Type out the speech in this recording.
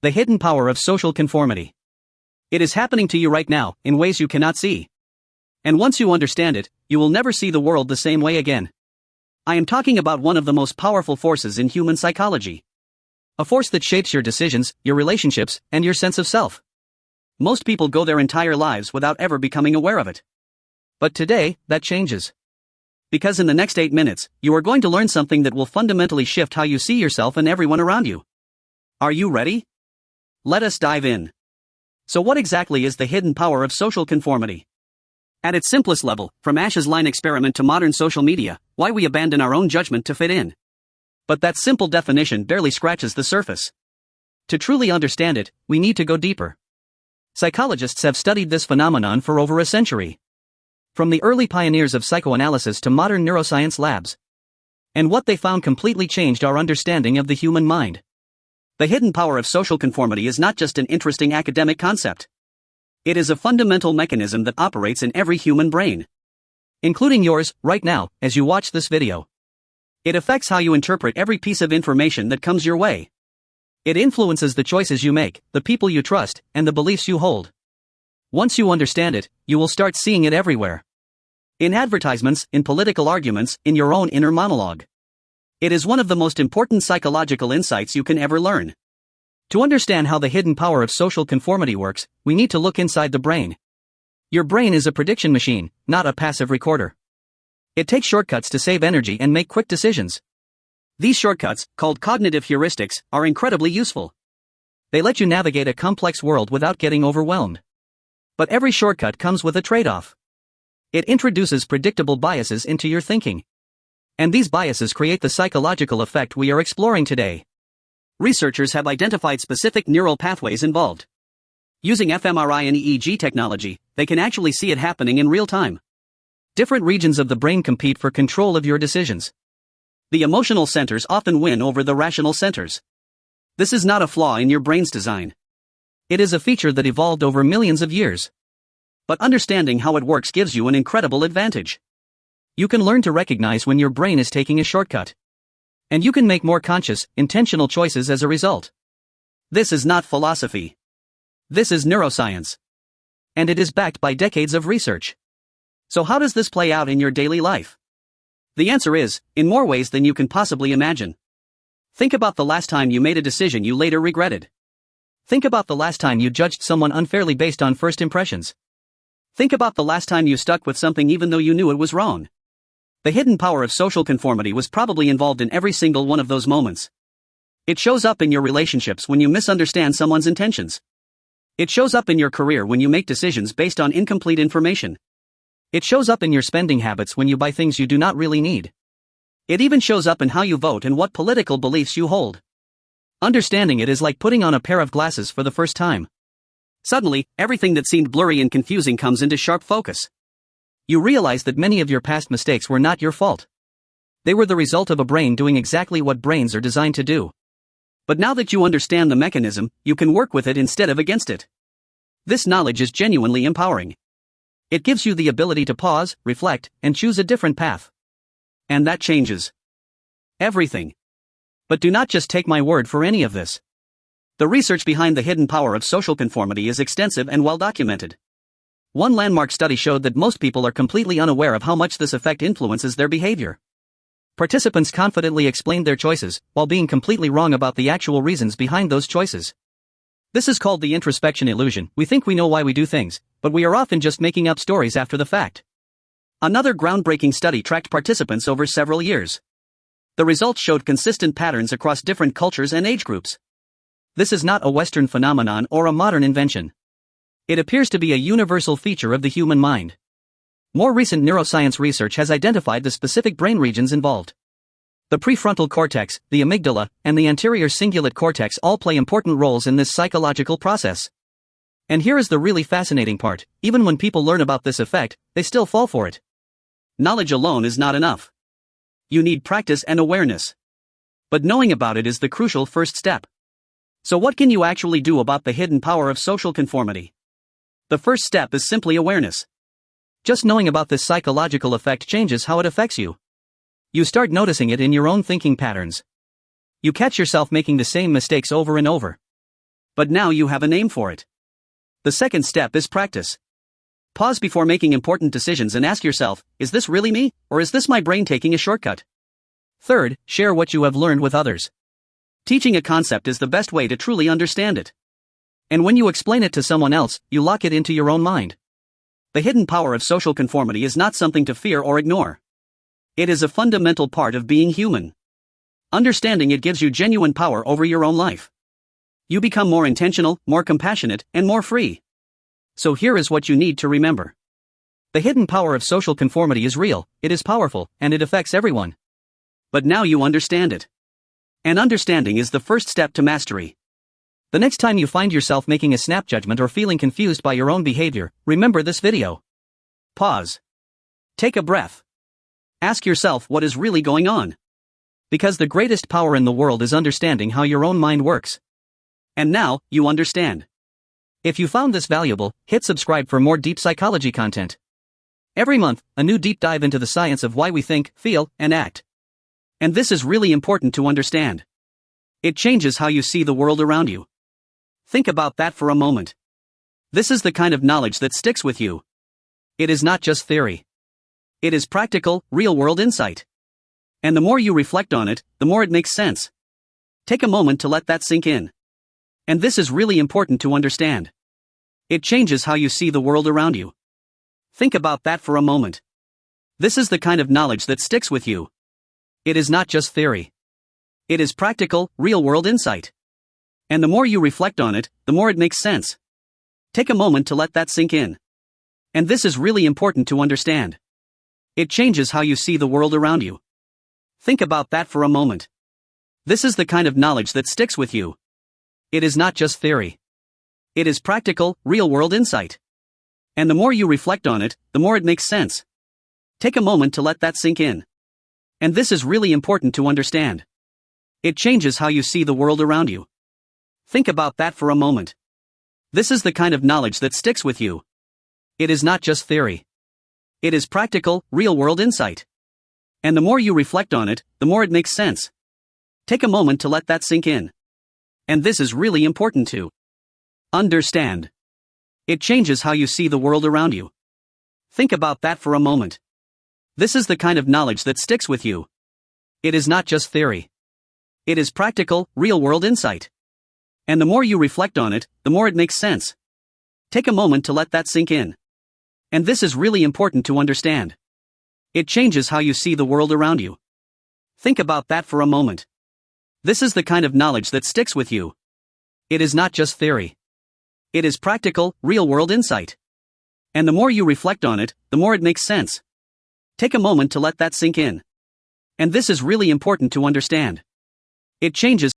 The hidden power of social conformity. It is happening to you right now, in ways you cannot see. And once you understand it, you will never see the world the same way again. I am talking about one of the most powerful forces in human psychology. A force that shapes your decisions, your relationships, and your sense of self. Most people go their entire lives without ever becoming aware of it. But today, that changes. Because in the next 8 minutes, you are going to learn something that will fundamentally shift how you see yourself and everyone around you. Are you ready? Let us dive in. So what exactly is the hidden power of social conformity? At its simplest level, from Ash's line experiment to modern social media, why we abandon our own judgment to fit in. But that simple definition barely scratches the surface. To truly understand it, we need to go deeper. Psychologists have studied this phenomenon for over a century. From the early pioneers of psychoanalysis to modern neuroscience labs. And what they found completely changed our understanding of the human mind. The hidden power of social conformity is not just an interesting academic concept. It is a fundamental mechanism that operates in every human brain. Including yours, right now, as you watch this video. It affects how you interpret every piece of information that comes your way. It influences the choices you make, the people you trust, and the beliefs you hold. Once you understand it, you will start seeing it everywhere. In advertisements, in political arguments, in your own inner monologue. It is one of the most important psychological insights you can ever learn. To understand how the hidden power of social conformity works, we need to look inside the brain. Your brain is a prediction machine, not a passive recorder. It takes shortcuts to save energy and make quick decisions. These shortcuts, called cognitive heuristics, are incredibly useful. They let you navigate a complex world without getting overwhelmed. But every shortcut comes with a trade-off. It introduces predictable biases into your thinking. And these biases create the psychological effect we are exploring today. Researchers have identified specific neural pathways involved. Using fMRI and EEG technology, they can actually see it happening in real time. Different regions of the brain compete for control of your decisions. The emotional centers often win over the rational centers. This is not a flaw in your brain's design. It is a feature that evolved over millions of years. But understanding how it works gives you an incredible advantage. You can learn to recognize when your brain is taking a shortcut. And you can make more conscious, intentional choices as a result. This is not philosophy. This is neuroscience. And it is backed by decades of research. So how does this play out in your daily life? The answer is, in more ways than you can possibly imagine. Think about the last time you made a decision you later regretted. Think about the last time you judged someone unfairly based on first impressions. Think about the last time you stuck with something even though you knew it was wrong. The hidden power of social conformity was probably involved in every single one of those moments. It shows up in your relationships when you misunderstand someone's intentions. It shows up in your career when you make decisions based on incomplete information. It shows up in your spending habits when you buy things you do not really need. It even shows up in how you vote and what political beliefs you hold. Understanding it is like putting on a pair of glasses for the first time. Suddenly, everything that seemed blurry and confusing comes into sharp focus. You realize that many of your past mistakes were not your fault. They were the result of a brain doing exactly what brains are designed to do. But now that you understand the mechanism, you can work with it instead of against it. This knowledge is genuinely empowering. It gives you the ability to pause, reflect, and choose a different path. And that changes everything. But do not just take my word for any of this. The research behind the hidden power of social conformity is extensive and well documented. One landmark study showed that most people are completely unaware of how much this effect influences their behavior. Participants confidently explained their choices, while being completely wrong about the actual reasons behind those choices. This is called the introspection illusion. We think we know why we do things, but we are often just making up stories after the fact. Another groundbreaking study tracked participants over several years. The results showed consistent patterns across different cultures and age groups. This is not a Western phenomenon or a modern invention. It appears to be a universal feature of the human mind. More recent neuroscience research has identified the specific brain regions involved. The prefrontal cortex, the amygdala, and the anterior cingulate cortex all play important roles in this psychological process. And here is the really fascinating part: even when people learn about this effect, they still fall for it. Knowledge alone is not enough. You need practice and awareness. But knowing about it is the crucial first step. So what can you actually do about the hidden power of social conformity? The first step is simply awareness. Just knowing about this psychological effect changes how it affects you. You start noticing it in your own thinking patterns. You catch yourself making the same mistakes over and over. But now you have a name for it. The second step is practice. Pause before making important decisions and ask yourself, is this really me, or is this my brain taking a shortcut? Third, share what you have learned with others. Teaching a concept is the best way to truly understand it. And when you explain it to someone else, you lock it into your own mind. The hidden power of social conformity is not something to fear or ignore. It is a fundamental part of being human. Understanding it gives you genuine power over your own life. You become more intentional, more compassionate, and more free. So here is what you need to remember. The hidden power of social conformity is real, it is powerful, and it affects everyone. But now you understand it. And understanding is the first step to mastery. The next time you find yourself making a snap judgment or feeling confused by your own behavior, remember this video. Pause. Take a breath. Ask yourself what is really going on. Because the greatest power in the world is understanding how your own mind works. And now, you understand. If you found this valuable, hit subscribe for more deep psychology content. Every month, a new deep dive into the science of why we think, feel, and act. And this is really important to understand. It changes how you see the world around you. Think about that for a moment. This is the kind of knowledge that sticks with you. It is not just theory. It is practical, real-world insight. And the more you reflect on it, the more it makes sense. Take a moment to let that sink in. And this is really important to understand. It changes how you see the world around you. Think about that for a moment. This is the kind of knowledge that sticks with you. It is not just theory. It is practical, real-world insight. And the more you reflect on it, the more it makes sense. Take a moment to let that sink in. And this is really important to understand. It changes how you see the world around you. Think about that for a moment. This is the kind of knowledge that sticks with you. It is not just theory. It is practical, real-world insight. And the more you reflect on it, the more it makes sense. Take a moment to let that sink in. And this is really important to understand. It changes how you see the world around you. Think about that for a moment. This is the kind of knowledge that sticks with you. It is not just theory. It is practical, real-world insight. And the more you reflect on it, the more it makes sense. Take a moment to let that sink in. And this is really important to understand. It changes how you see the world around you. Think about that for a moment. This is the kind of knowledge that sticks with you. It is not just theory. It is practical, real-world insight. And the more you reflect on it, the more it makes sense. Take a moment to let that sink in. And this is really important to understand. It changes how you see the world around you. Think about that for a moment. This is the kind of knowledge that sticks with you. It is not just theory. It is practical, real-world insight. And the more you reflect on it, the more it makes sense. Take a moment to let that sink in. And this is really important to understand. It changes